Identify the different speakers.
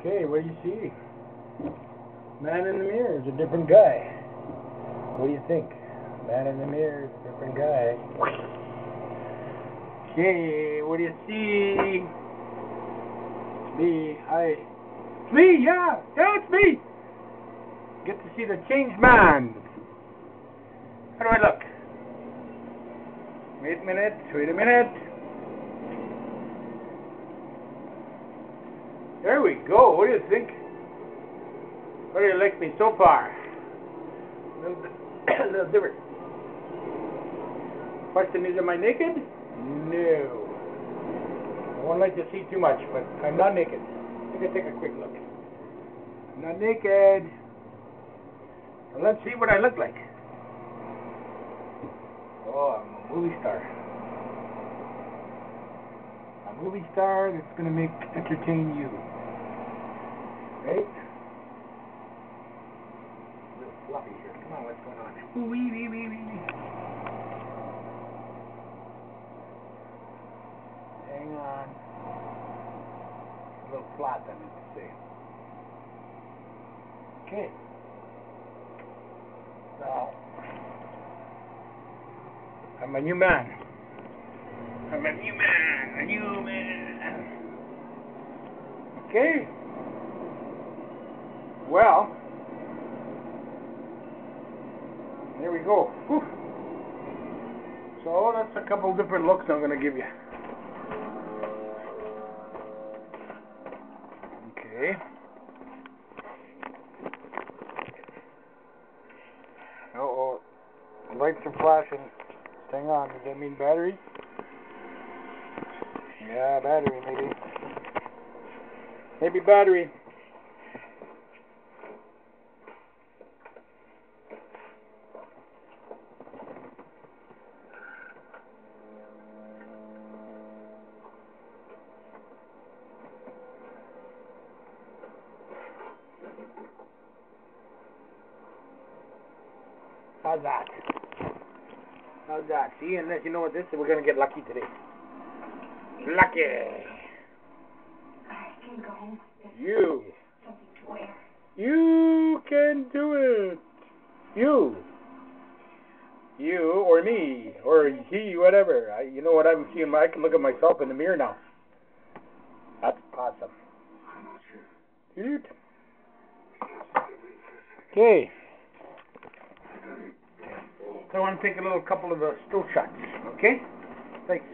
Speaker 1: Okay, what do you see? Man in the mirror is a different guy. What do you think? Man in the mirror is a different guy. Okay, what do you see? It's me. Hi. It's me, yeah. Yeah, it's me. Get to see the changed man. How do I look? Wait a minute. Wait a minute. There we go. What do you think? How do you like me so far? A little different. Question is, am I naked? No. I won't like to see too much, but I'm not naked. Let me take a quick look. I'm not naked. Now let's see what I look like. Oh, I'm a movie star. A movie star that's going to entertain you. Right? A little fluffy here. Come on, what's going on? Ooh, wee, wee, wee, wee. Hang on. A little flat, I meant to say. Okay. Now, I'm a new man. I'm a new man. A new man. Okay. Well, there we go. Whew. So that's a couple different looks I'm going to give you. Okay. Uh-oh. Lights are flashing. Hang on. Does that mean battery? Yeah, battery maybe. Maybe battery. How's that? How's that? See, unless you know what this is, we're going to get lucky today. Lucky!
Speaker 2: Can you go home?
Speaker 1: You!
Speaker 2: Something to wear.
Speaker 1: You can do it! You! You, or me, or he, whatever. You know what I'm seeing? I can look at myself in the mirror now. That's awesome. Dude. Okay. So I want to take a couple of still shots, okay? Thanks.